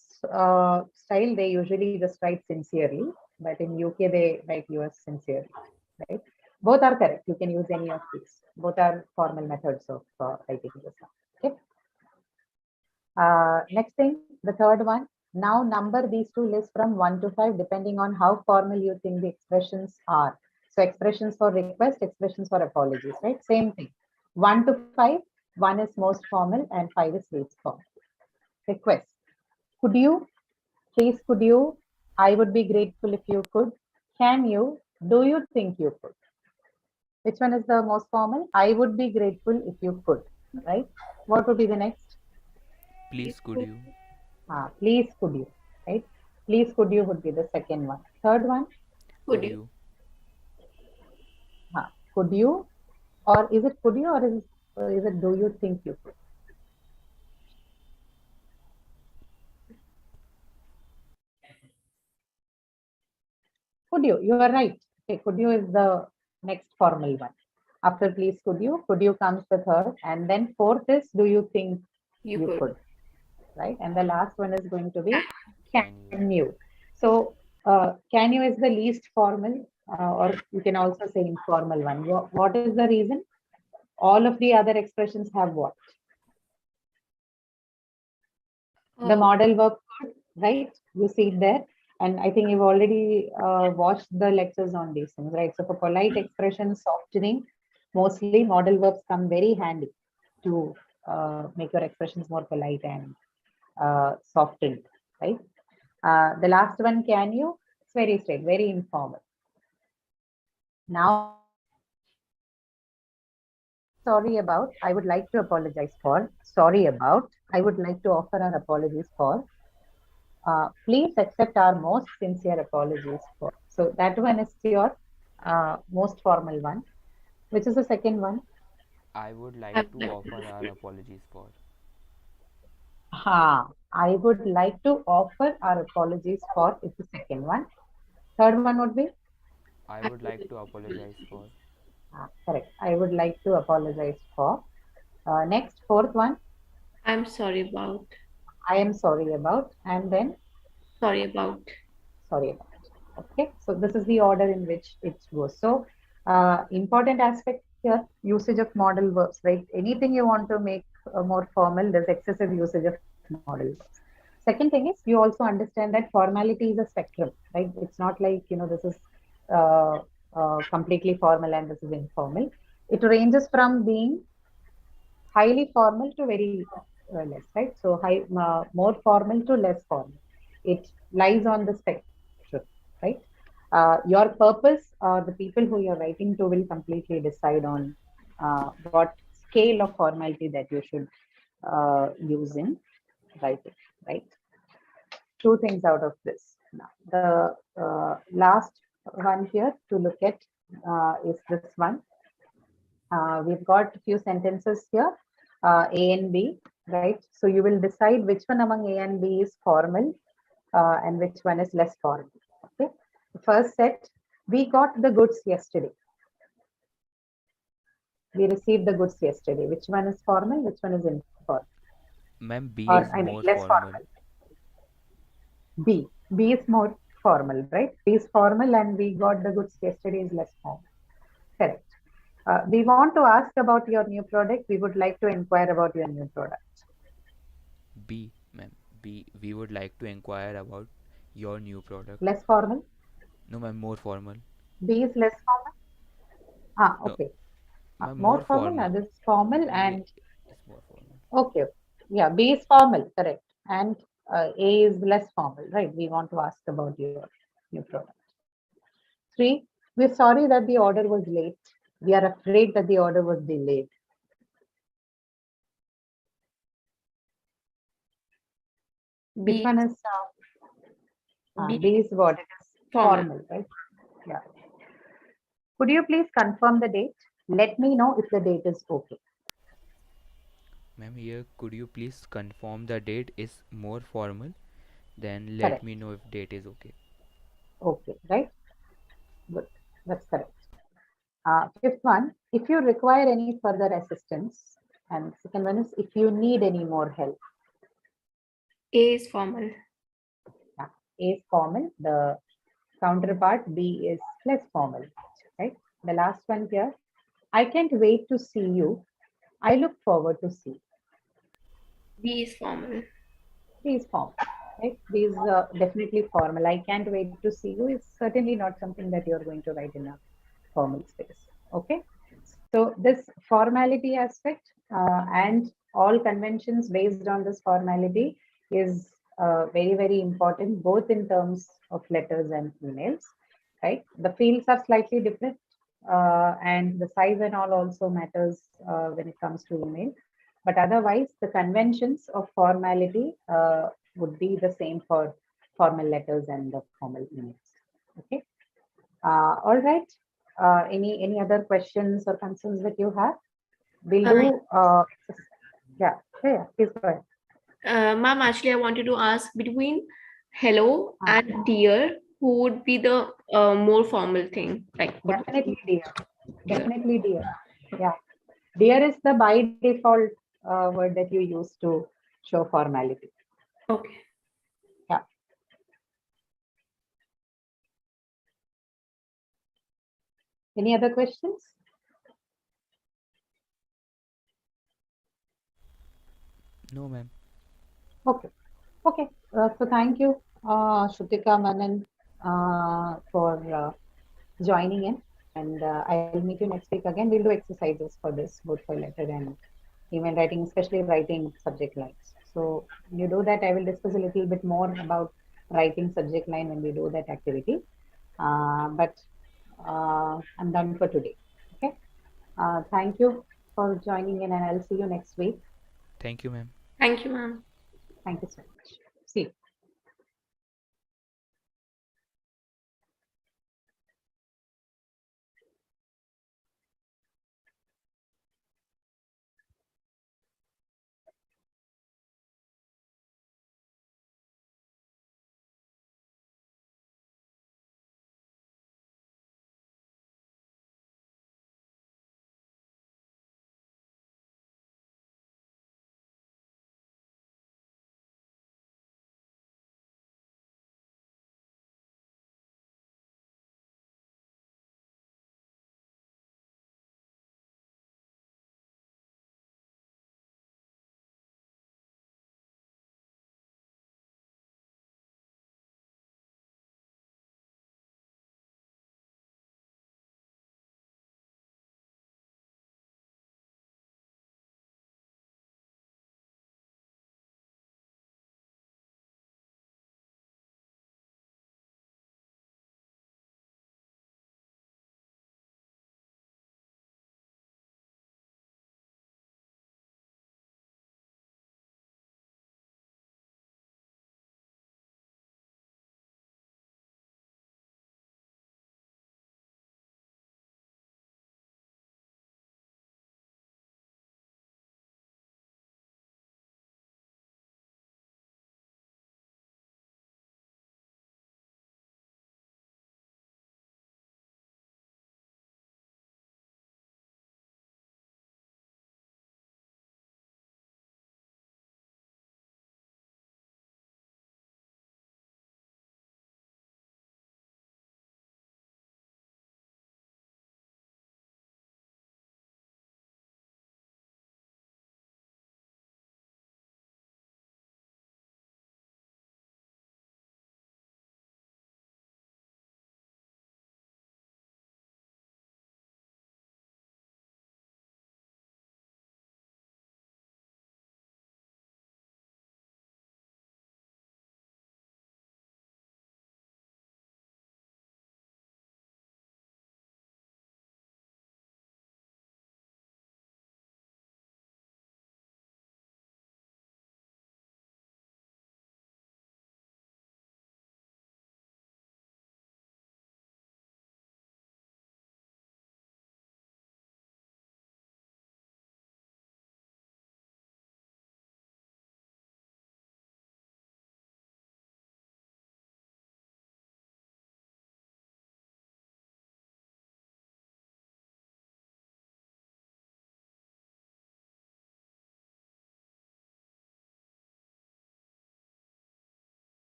style, they usually just write sincerely, but in UK they write US sincerely, right? Both are correct. You can use any of these. Both are formal methods of writing this one. Okay. Next thing, the third one. Now number these two lists from 1 to 5 depending on how formal you think the expressions are. So expressions for request, expressions for apologies, right? Same thing. 1 to 5, 1 is most formal and 5 is least formal. Request. Could you? Please, could you? I would be grateful if you could. Can you? Do you think you could? Which one is the most formal? I would be grateful if you could, right? What would be the next? Please, could you? Please, could you, right? Please, could you would be the second one. Third one, Could Could you? you? could you? Or is it could you or is it do you think you could? Could you? You are right. Okay, could you is the next formal one. After please, could you comes the third. And then fourth is do you think You you could. could, right? And the last one is going to be Can can you? you. So can you is the least formal, or you can also say informal one. What is the reason? All of the other expressions have what? The Oh, modal verb could, right? You see it there. And I think you've already watched the lectures on these things, right? So for polite expression softening, mostly modal verbs come very handy to make your expressions more polite and softened, right? The last one, can you? It's very straight, very informal. Now, sorry about, I would like to apologize for, sorry about, I would like to offer our apologies for, please accept our most sincere apologies for. So that one is your most formal one. Which is the second one? I would I like would to like offer our apologies for. I would like to offer our apologies for is the second one. Third one would be I I would would like like to to apologize for. Correct. I would like to apologize for. Next, fourth one, I'm sorry about. I am sorry about, and then Sorry about. sorry about. Okay, so this is the order in which it goes. So, important aspect here, usage of modal verbs, right? Anything you want to make more formal, there's excessive usage of modal verbs. Second thing is, you also understand that formality is a spectrum, right? It's not like, this is uh, completely formal and this is informal. It ranges from being highly formal to very less, right? So more formal to less formal. It lies on the spectrum, right? Your purpose or the people who you're writing to will completely decide on what scale of formality that you should use in writing, right? Two things out of this. Now, the last one here to look at is this one. We've got a few sentences here, A and B, right? So you will decide which one among A and B is formal and which one is less formal. Okay. The first set, we got the goods yesterday. We received the goods yesterday. Which one is formal? Which one is informal? Ma'am, B Or is I mean, more less formal. formal. B. B is more formal, right? B is formal and we got the goods yesterday is less formal. Correct. We want to ask about your new product. We would like to inquire about your new product. B, ma'am. B, we would like to inquire about your new product. Less formal. No, ma'am, more formal. B is less formal. No, Okay. ma'am, More more formal. formal. This is formal B and is more formal. okay. Yeah, B is formal, correct. And A is less formal, right? We want to ask about your new product. 3, we're sorry that the order was late. We are afraid that the order was delayed. Which B. one is B. B is what? It is Formal. formal, right? Yeah. Could you please confirm the date? Let me know if the date is okay. Ma'am, here could you please confirm the date is more formal? Then let Correct. me know if date is okay. Okay, right? Good. That's correct. Fifth one, if you require any further assistance, and second one is if you need any more help. A is formal. Yeah. A is formal, the counterpart B is less formal, right? The last one here, I can't wait to see you. I look forward to see. B is formal. B is formal, right? B is definitely formal. I can't wait to see you is certainly not something that you're going to write in a formal space. Okay. So this formality aspect and all conventions based on this formality is very, very important, both in terms of letters and emails, right? The fields are slightly different and the size and all also matters when it comes to email. But otherwise, the conventions of formality would be the same for formal letters and the formal emails. Okay. All right. Any other questions or concerns that you have? We'll do. Yeah. Please go ahead. Ma'am, actually, I wanted to ask between hello Ah, and dear, who would be the more formal thing? Like, what would Definitely, be dear. dear? Definitely, dear. Yeah. Dear is the by default word that you use to show formality. Okay. Yeah. Any other questions? No, ma'am. Okay. Okay. So thank you, Shrutika Manan, for joining in. And I'll meet you next week again. We'll do exercises for this, both for letter and email writing, especially writing subject lines. So you do that. I will discuss a little bit more about writing subject line when we do that activity. But I'm done for today. Okay. Thank you for joining in, and I'll see you next week. Thank you, ma'am. Thank you, ma'am. Thank you so much. See you.